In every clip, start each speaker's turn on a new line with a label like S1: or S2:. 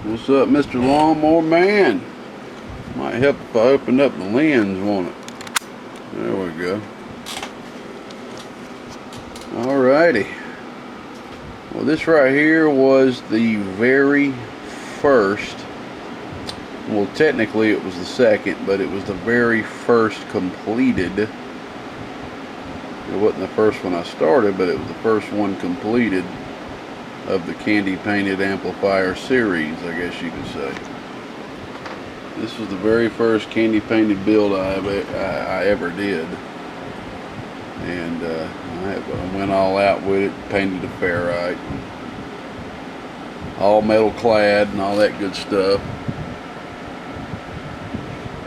S1: What's up, Mr. Lawnmower Man? Might help if I opened up the lens, won't it? There we go. Alrighty. Well, this right here was the very first, well, technically it was the second, but it was the very first completed. It wasn't the first one I started, but it was the first one completed of the candy painted amplifier series, I guess you could say. This was the very first candy painted build I ever did, and I went all out with it, painted the ferrite, all metal clad and all that good stuff.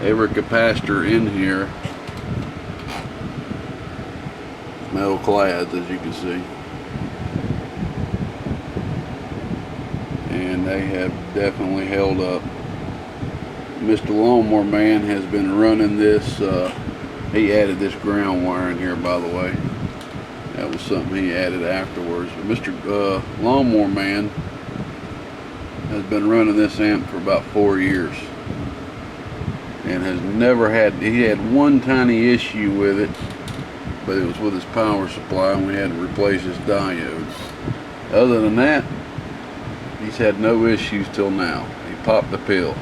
S1: Every capacitor in here metal clads, as you can see, and they have definitely held up. Mr. Lawnmower Man has been running this. He added this ground wire in here, by the way. That was something he added afterwards. But Mr. Lawnmower Man has been running this amp for about 4 years and has never had, he had one tiny issue with it, but it was with his power supply, and we had to replace his diodes. Other than that, he's had no issues till now. He popped the pill.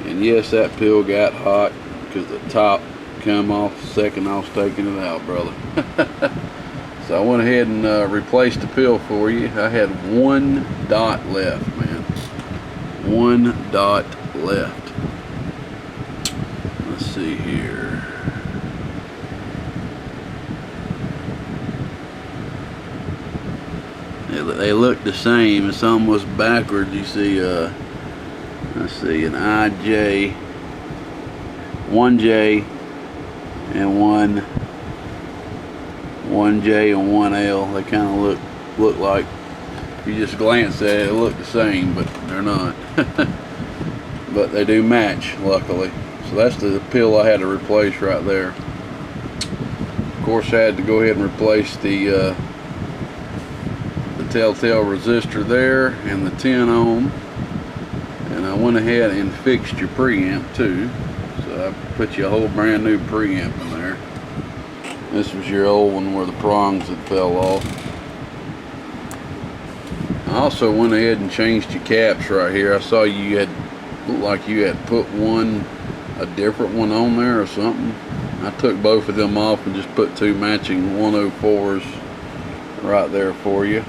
S1: And yes, that pill got hot because the top come off the second I was taking it out, brother. So I went ahead and replaced the pill for you. I had one dot left, man. One dot left. Let's see here. They look the same. It's almost backwards. You see, let's see, an IJ, 1J, and 1J and 1L. They kind of look like, if you just glance at it, they look the same, but they're not. But they do match, luckily. So that's the pill I had to replace right there. Of course, I had to go ahead and replace the telltale resistor there and the 10 ohm. And I went ahead and fixed your preamp too. So I put you a whole brand new preamp in there. This was your old one where the prongs had fell off. I also went ahead and changed your caps right here. I saw you had, looked like you had put a different one on there or something. I took both of them off and just put two matching 104s right there for you.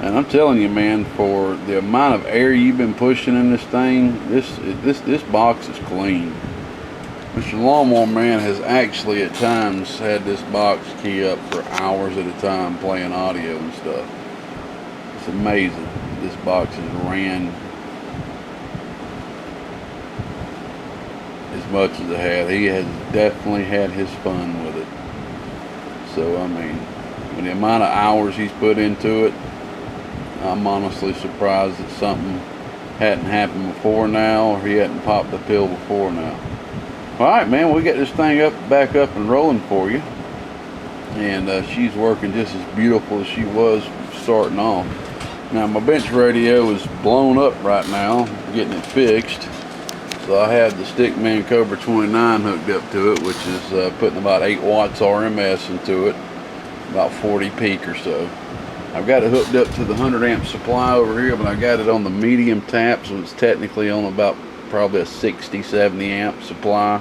S1: And I'm telling you, man, for the amount of air you've been pushing in this thing, this box is clean. Mr. Lawnmower Man has actually at times had this box key up for hours at a time playing audio and stuff. It's amazing. This box has ran as much as it had. He has definitely had his fun with it. So I mean, with the amount of hours he's put into it, I'm honestly surprised that something hadn't happened before now, or he hadn't popped the pill before now. Alright, man, we got this thing back up and rolling for you. And she's working just as beautiful as she was starting off. Now, my bench radio is blown up right now, getting it fixed. So I have the Stickman Cobra 29 hooked up to it, which is putting about 8 watts RMS into it, about 40 peak or so. I've got it hooked up to the 100 amp supply over here, but I got it on the medium tap, so it's technically on about probably a 60-70 amp supply.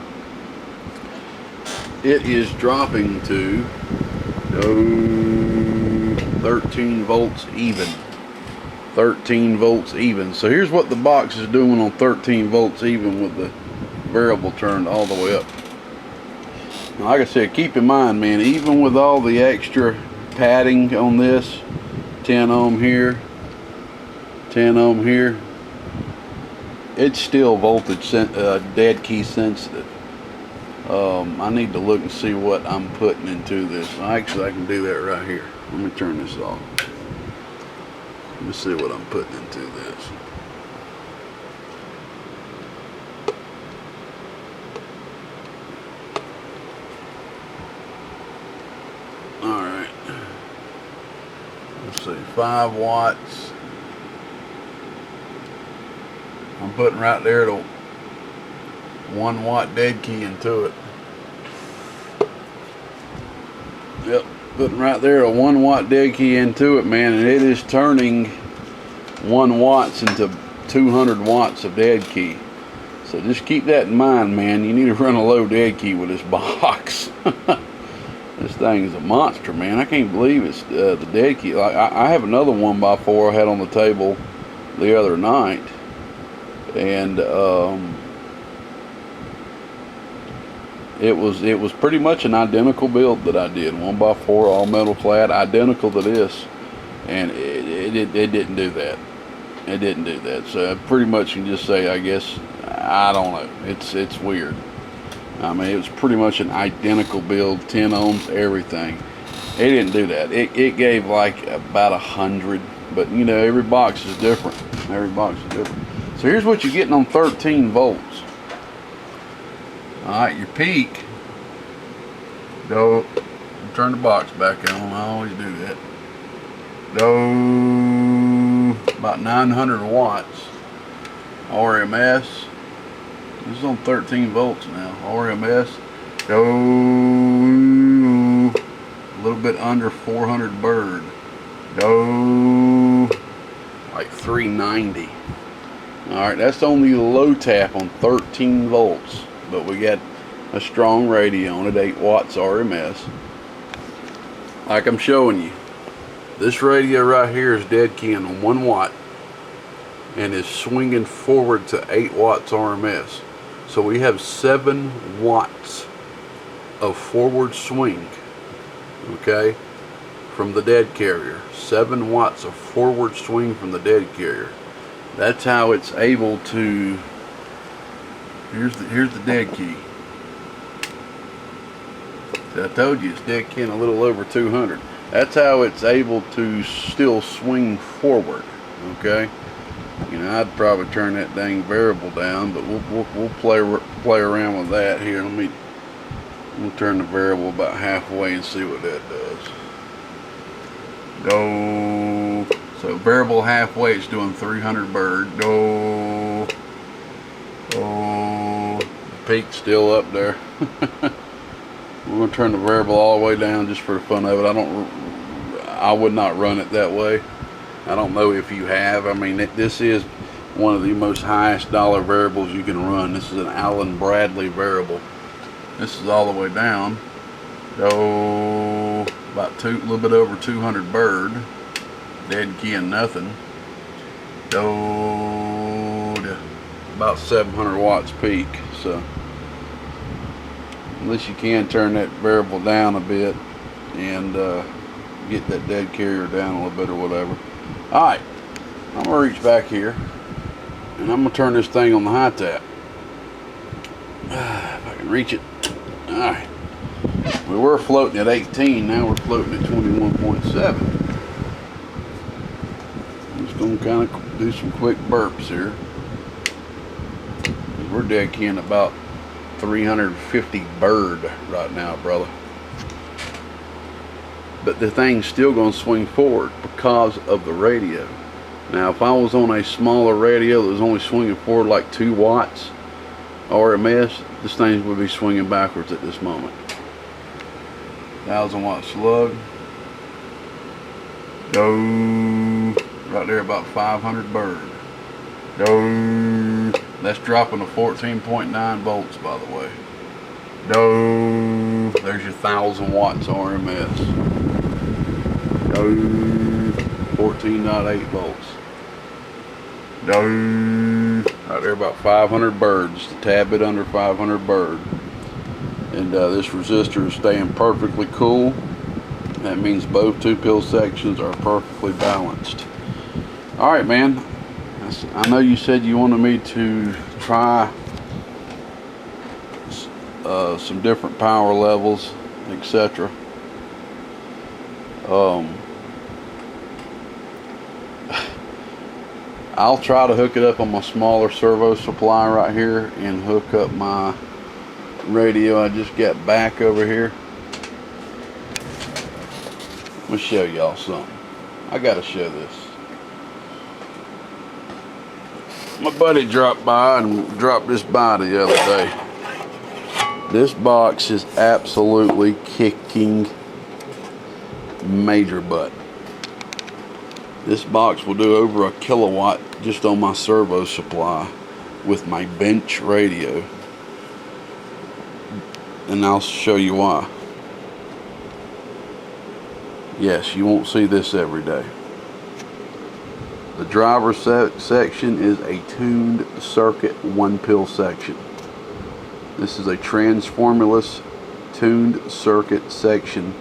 S1: It is dropping to 13 volts even. 13 volts even. So here's what the box is doing on 13 volts even with the variable turned all the way up. Now, like I said, keep in mind, man, even with all the extra padding on this, 10 ohm here, 10 ohm here, it's still voltage dead key sensitive. I need to look and see what I'm putting into this. Actually, I can do that right here. Let me turn this off. Let me see what I'm putting into this. Alright. Let's see, 5 watts I'm putting right there the 1 watt dead key into it. Yep, putting right there a 1 watt dead key into it, man, and it is turning 1 watts into 200 watts of dead key. So just keep that in mind, man. You need to run a low dead key with this box. This thing is a monster, man. I can't believe it's the dead key. Like I have another 1x4 I had on the table the other night, and it was pretty much an identical build that I did. 1x4 all metal flat, identical to this, and it didn't do that. It didn't do that. So I pretty much can just say, I guess, I don't know. It's weird. I mean, it was pretty much an identical build, 10 ohms, everything. It didn't do that. It gave like about 100, but you know, every box is different. Every box is different. So here's what you're getting on 13 volts. All right, your peak. Go. Turn the box back on. I always do that. Go. About 900 watts. RMS. This is on 13 volts now. RMS. Go. A little bit under 400 bird. Go. Like 390. Alright, that's only low tap on 13 volts. But we got a strong radio on it, 8 watts RMS. Like I'm showing you. This radio right here is dead keying on 1 watt. And is swinging forward to 8 watts RMS. So we have 7 watts of forward swing, okay, from the dead carrier. 7 watts of forward swing from the dead carrier. That's how it's able to. Here's the dead key. I told you it's dead keying a little over 200. That's how it's able to still swing forward, okay. You know, I'd probably turn that dang variable down, but we'll play around with that here. We'll turn the variable about halfway and see what that does. Go. So variable halfway, it's doing 300 bird. Go. Oh, the peak's still up there. We're gonna turn the variable all the way down just for the fun of it. I would not run it that way. I don't know if you have. I mean, this is one of the most highest dollar variables you can run. This is an Allen Bradley variable. This is all the way down. Go about a little bit over 200 bird. Dead key and nothing. Go to about 700 watts peak. So at least you can turn that variable down a bit and get that dead carrier down a little bit or whatever. Alright, I'm going to reach back here and I'm going to turn this thing on the high tap. If I can reach it. Alright, we were floating at 18, now we're floating at 21.7. I'm just going to kind of do some quick burps here. We're dead keying about 350 bird right now, brother. But the thing's still going to swing forward because of the radio. Now if I was on a smaller radio that was only swinging forward like 2 watts RMS, this thing would be swinging backwards at this moment. 1000 watt slug. Go. Right there about 500 bird. Go. That's dropping to 14.9 volts, by the way. No. There's your 1000 watts RMS. No. 14.8 volts. No. Right there about 500 bird, just a tad bit under 500 bird. And this resistor is staying perfectly cool. That means both 2-pill sections are perfectly balanced. Alright, man. I know you said you wanted me to try some different power levels, etc. I'll try to hook it up on my smaller servo supply right here and hook up my radio I just got back over here. Let me show y'all something. I gotta show this. My buddy dropped by and dropped this by the other day. This box is absolutely kicking major butt. This box will do over a kilowatt just on my servo supply with my bench radio. And I'll show you why. Yes, you won't see this every day. The driver section is a tuned circuit 1-pill section. This is a transformerless tuned circuit section.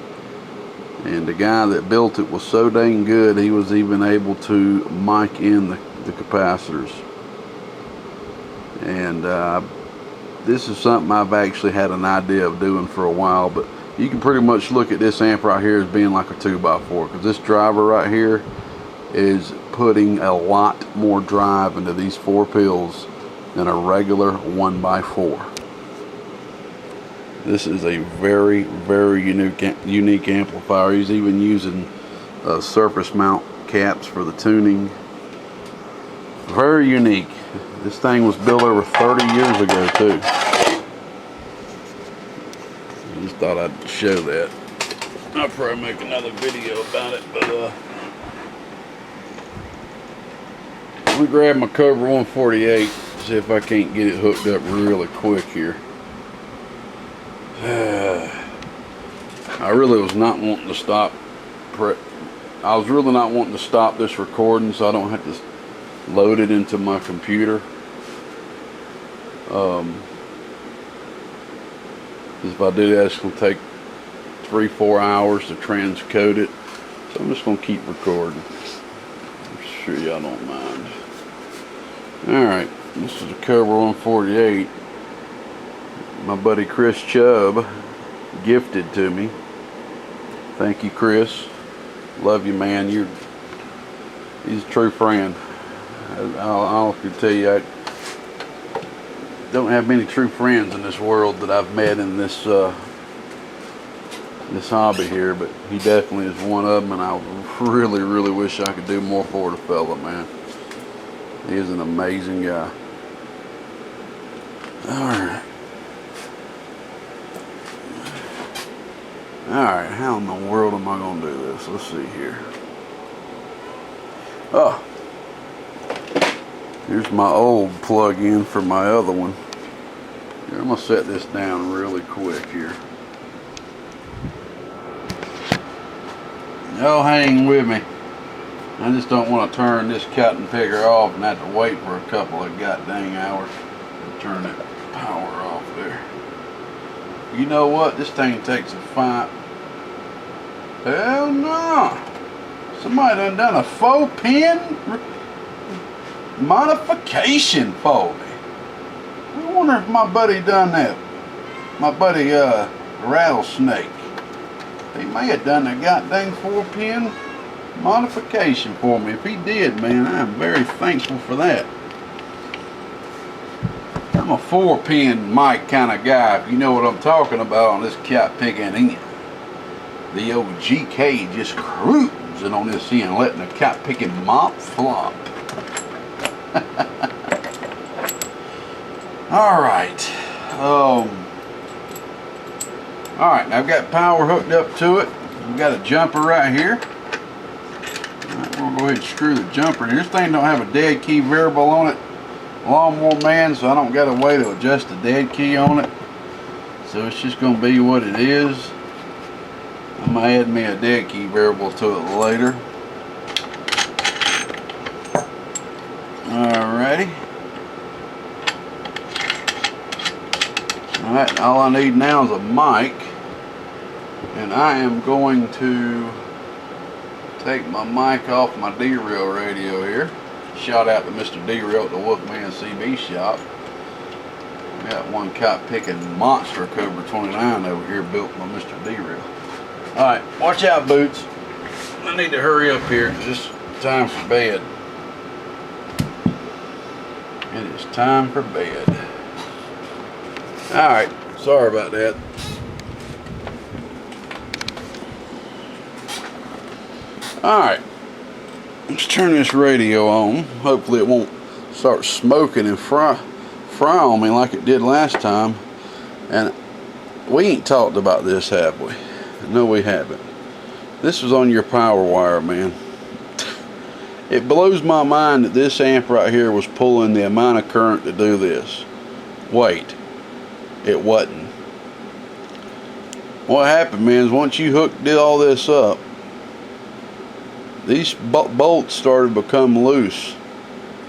S1: And the guy that built it was so dang good, he was even able to mic in the capacitors. And this is something I've actually had an idea of doing for a while, but you can pretty much look at this amp right here as being like a 2x4, because this driver right here is putting a lot more drive into these 4 pills than a regular 1x4. This is a very, very unique amplifier. He's even using surface mount caps for the tuning. Very unique. This thing was built over 30 years ago too. I just thought I'd show that. I'll probably make another video about it, but let me grab my Cobra 148, see if I can't get it hooked up really quick here. I really was not wanting to stop. I was really not wanting to stop this recording so I don't have to load it into my computer. If I do that, it's going to take 3-4 hours to transcode it. So I'm just going to keep recording. I'm sure y'all don't mind. Alright, this is a Cobra 148. My buddy Chris Chubb gifted to me. Thank you, Chris. Love you, man. He's a true friend. I'll tell you, I don't have many true friends in this world that I've met in this this hobby here, but he definitely is one of them, and I really, really wish I could do more for the fella, man. He is an amazing guy. Alright. Alright, how in the world am I going to do this? Let's see here. Oh. Here's my old plug-in for my other one. Here, I'm going to set this down really quick here. Oh, hang with me. I just don't want to turn this cutting picker off and have to wait for a couple of goddamn hours to turn that power off there. You know what? This thing takes a fine... Hell no! Somebody done a 4-pin modification for me. I wonder if my buddy done that. My buddy Rattlesnake. He may have done a goddamn 4-pin modification for me. If he did, man, I am very thankful for that. I'm a 4-pin mic kind of guy, if you know what I'm talking about on this cat picking in. The old GK just cruising on this end, letting the cat picking mop flop. Alright. Alright, I've got power hooked up to it. We've got a jumper right here. Alright, we'll go ahead and screw the jumper in. This thing don't have a dead key variable on it. Lawnmower man, so I don't got a way to adjust the dead key on it. So it's just going to be what it is. I'm going to add me a dead key variable to it later. Alrighty. Alright, all I need now is a mic. And I am going to take my mic off my D-Reel radio here. Shout out to Mr. D-Reel at the Wolfman CB shop. We got one kite picking monster Cobra 29 over here built by Mr. D-Reel. Alright, watch out, Boots. I need to hurry up here because it's time for bed. It is time for bed. Alright, sorry about that. Alright, let's turn this radio on. Hopefully it won't starts smoking and fry on me like it did last time. And we ain't talked about this, have we? No, we haven't. This was on your power wire, man. It blows my mind that this amp right here was pulling the amount of current to do this. Wait, it wasn't. What happened, man, is once you did all this up, these bolts started to become loose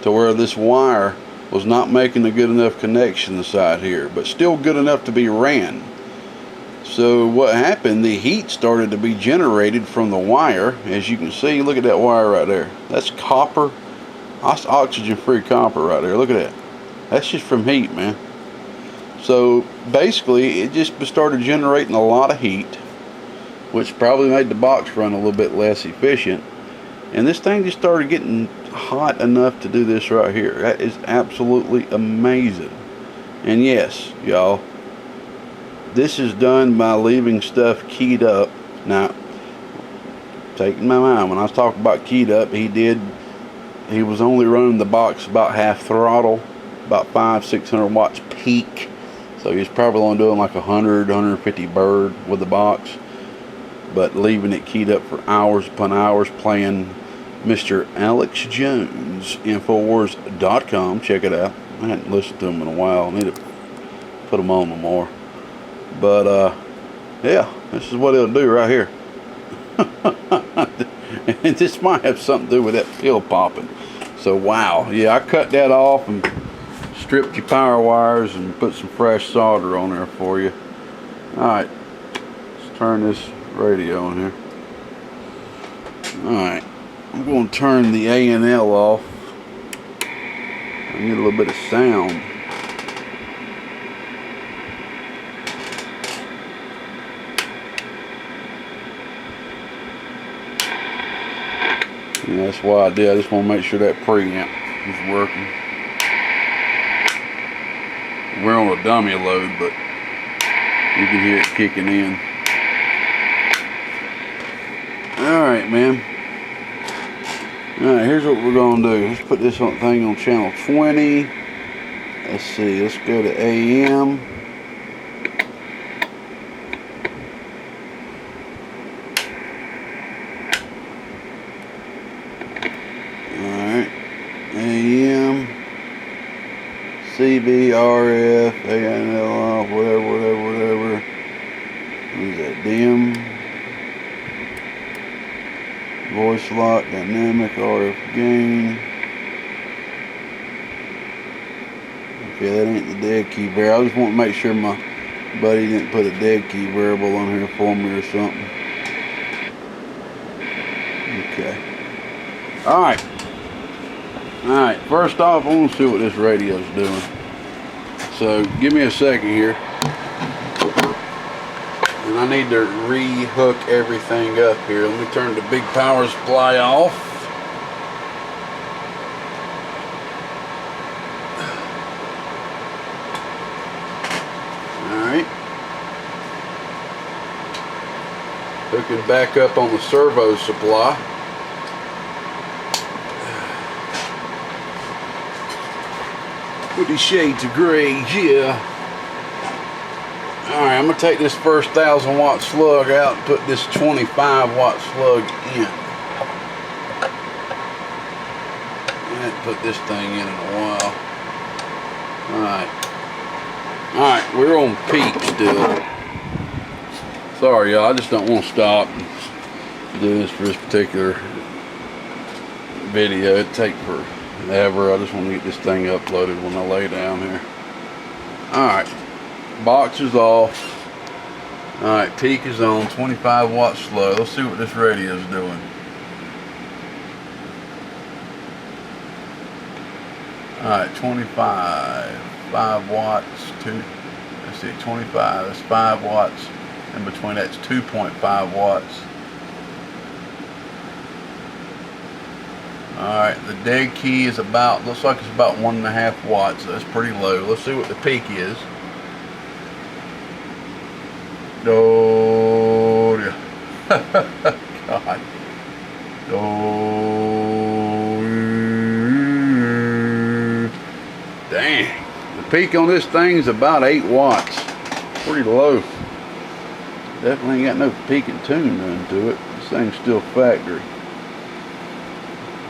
S1: to where this wire was not making a good enough connection inside here, but still good enough to be ran. So what happened, the heat started to be generated from the wire. As you can see, look at that wire right there. That's copper. That's oxygen-free copper right there. Look at that. That's just from heat, man. So basically, it just started generating a lot of heat, which probably made the box run a little bit less efficient. And this thing just started getting hot enough to do this right here. That is absolutely amazing. And yes, y'all, this is done by leaving stuff keyed up. Now, taking my mind, when I was talking about keyed up, he was only running the box about half throttle, about 500-600 watts peak. So he was probably only doing like 150 bird with the box, but leaving it keyed up for hours upon hours, playing Mr. Alex Jones, Infowars.com. Check it out. I hadn't listened to him in a while. I need to put him on more. But yeah, this is what it'll do right here. And this might have something to do with that pill popping. So wow, yeah, I cut that off and stripped your power wires and put some fresh solder on there for you. Alright, let's turn this radio on here. Alright, I'm going to turn the A&L off. I need a little bit of sound. And that's why I did. I just want to make sure that preamp is working. We're on a dummy load, but you can hear it kicking in. Alright, man. Alright, here's what we're going to do. Let's put this thing on channel 20. Let's see. Let's go to AM. Alright. AM. CB, RF, ANL, whatever. What is that? Dim. Voice lock, dynamic, RF gain. Okay, that ain't the dead key variable. I just want to make sure my buddy didn't put a dead key variable on here for me or something. Okay. Alright. Alright, first off, I want to see what this radio's doing. So, give me a second here. And I need to re-hook everything up here. Let me turn the big power supply off. Alright. Hooking back up on the servo supply. 50 shades of gray, yeah. Alright, I'm going to take this first 1000 watt slug out and put this 25 watt slug in. I haven't put this thing in a while. Alright. Alright, we're on peak still. Sorry y'all, I just don't want to stop and do this for this particular video. It'd take forever. I just want to get this thing uploaded when I lay down here. Alright. Box is off. Alright, peak is on, 25 watt slow. Let's see what this radio is doing. Alright, 25, 5 watts, let's see, 25, that's 5 watts. In between that's 2.5 watts. Alright, the dead key is about, looks like it's about 1.5 watts. So that's pretty low. Let's see what the peak is. Oh, God. Oh, peak on this thing's about 8 watts. Pretty low. Definitely ain't got no peak and tune done to it. This thing's still factory.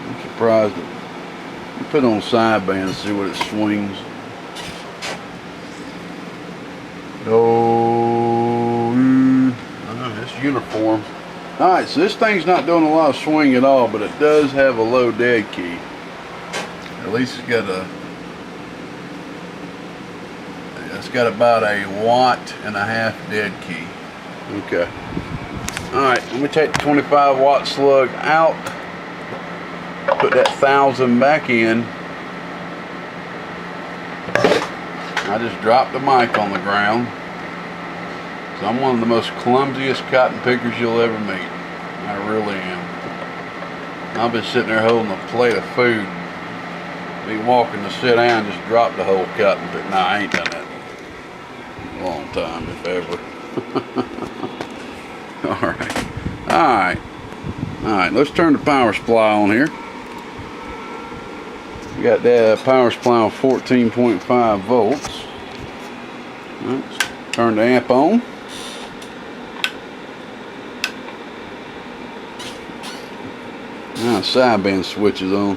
S1: I'm surprised that you put it on sideband and see what it swings. Oh, it's uniform. Alright, so this thing's not doing a lot of swing at all, but it does have a low dead key. At least it's got about 1.5 watts dead key. Okay. Alright, let me take the 25 watt slug out. Put that 1000 back in. I just dropped the mic on the ground. So I'm one of the most clumsiest cotton pickers you'll ever meet. I really am. I've been sitting there holding a plate of food. Be walking to sit down, just drop the whole cotton pick. Nah, I ain't done that in a long time, if ever. Alright, let's turn the power supply on here. We got that power supply on 14.5 volts. Let's turn the amp on. Now sideband switch is on.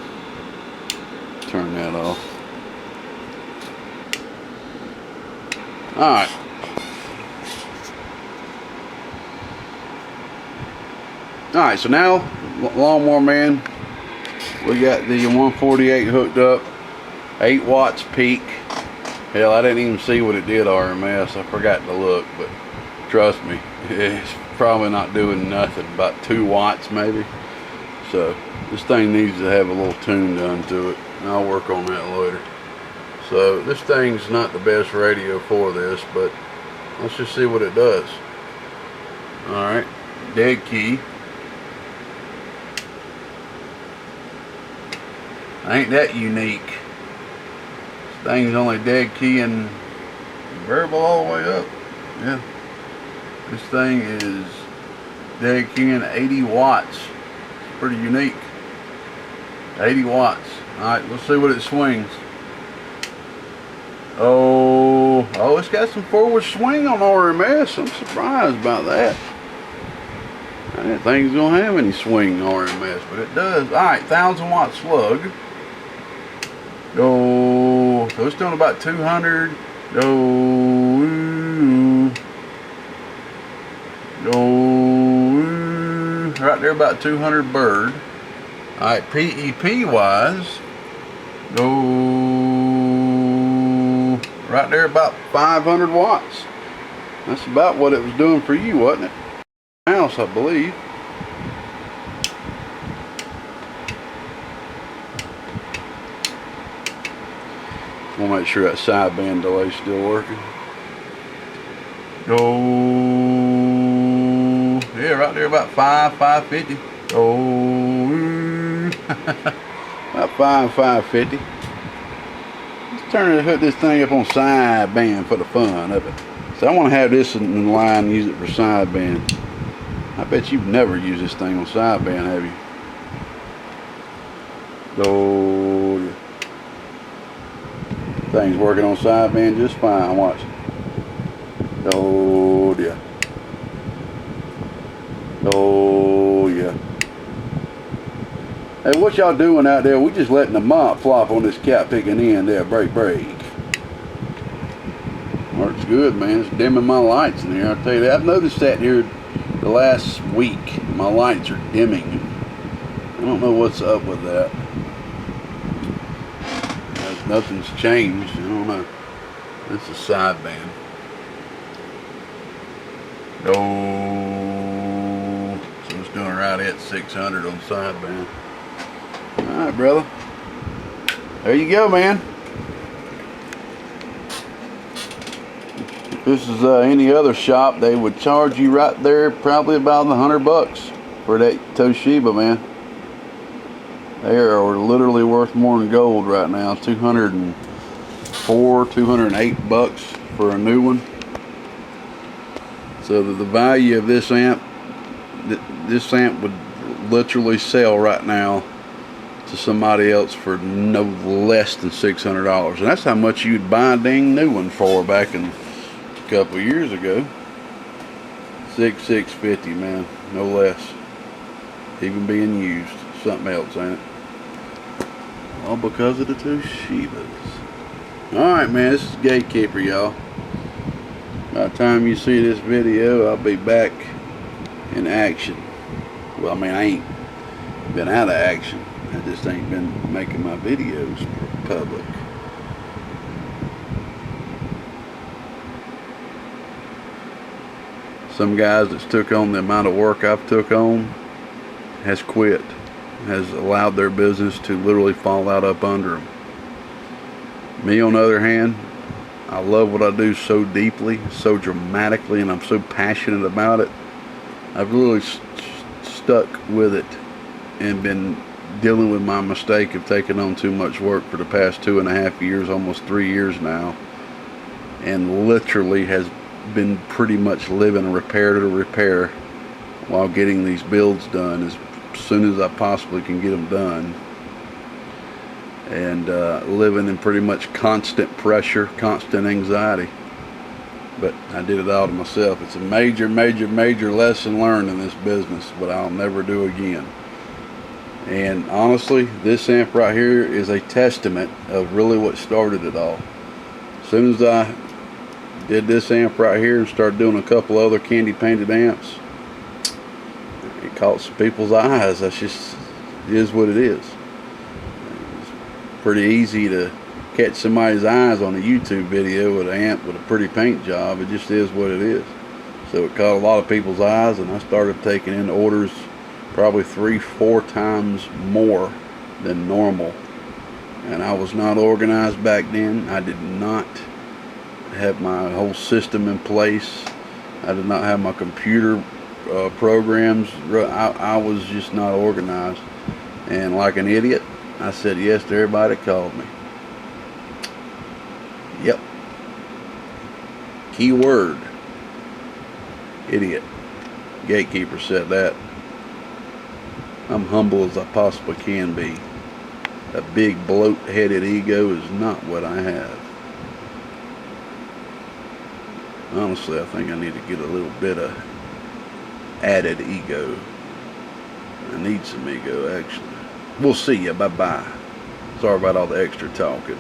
S1: Turn that off. Alright. Alright, so now, Lawnmower Man, we got the 148 hooked up, 8 watts peak. Hell, I didn't even see what it did RMS. I forgot to look, but trust me, it's probably not doing nothing. About 2 watts maybe. So this thing needs to have a little tune done to it, and I'll work on that later. So this thing's not the best radio for this, but let's just see what it does. Alright, dead key. Ain't that unique? This thing's only dead key and variable all the way up. Yeah. This thing is dead key and 80 watts. Pretty unique. 80 watts. Alright, let's see what it swings. Oh, it's got some forward swing on RMS. I'm surprised about that. I didn't think it was going to have any swing on RMS, but it does. Alright, 1000 watt slug. Go. So it's doing about 200. Go. Right there about 200 bird. Alright, PEP wise, go right there about 500 watts. That's about what it was doing for you, wasn't it? House, I believe. We'll make sure that sideband delay is still working. Go. Yeah, right there about 550. Oh, about 550. Let's hook this thing up on sideband for the fun of it. So I want to have this in line and use it for sideband. I bet you've never used this thing on sideband, have you? Oh, thing's working on sideband just fine. Watch. Oh yeah. Oh yeah. Hey, what y'all doing out there? We just letting the mop flop on this cap picking in there. Break. Works good, man. It's dimming my lights in here. I'll tell you that. I've noticed that here the last week. My lights are dimming. I don't know what's up with that. Nothing's changed. I don't know. This is sideband. Oh, so it's doing right at 600 on sideband. Alright, brother. There you go, man. If this is any other shop, they would charge you right there probably about $100 for that Toshiba, man. They are literally worth more than gold right now. 204, 208 bucks for a new one. So the value of this amp would literally sell right now to somebody else for no less than $600. And that's how much you'd buy a dang new one for back in a couple of years ago. $650, man, no less. Even being used. Something else, ain't it? All because of the Toshibas. Alright, man, this is Gatekeeper, y'all. By the time you see this video, I'll be back in action. Well, I mean, I ain't been out of action. I just ain't been making my videos public. Some guys that's took on the amount of work I've took on has quit. Has allowed their business to literally fall out up under them. Me, on the other hand, I love what I do so deeply, so dramatically, and I'm so passionate about it. I've really stuck with it and been dealing with my mistake of taking on too much work for the past 2.5 years, almost 3 years now, and literally has been pretty much living repair to repair while getting these builds done as soon as I possibly can get them done, and living in pretty much constant pressure, constant anxiety. But I did it all to myself. It's a major lesson learned in this business, but I'll never do again. And honestly, this amp right here is a testament of really what started it all. As soon as I did this amp right here and started doing a couple other candy painted amps, it caught some people's eyes. That's just, it is what it is. It's pretty easy to catch somebody's eyes on a YouTube video with an amp with a pretty paint job. It just is what it is. So it caught a lot of people's eyes, and I started taking in orders probably 3-4 times more than normal. And I was not organized back then. I did not have my whole system in place. I did not have my computer programs. I was just not organized, and like an idiot, I said yes to everybody that called me. Yep. Key word: idiot. Gatekeeper said that. I'm humble as I possibly can be. A big bloat-headed ego is not what I have. Honestly, I think I need to get a little bit of added ego. I need some ego, actually. We'll see ya. Bye-bye. Sorry about all the extra talking.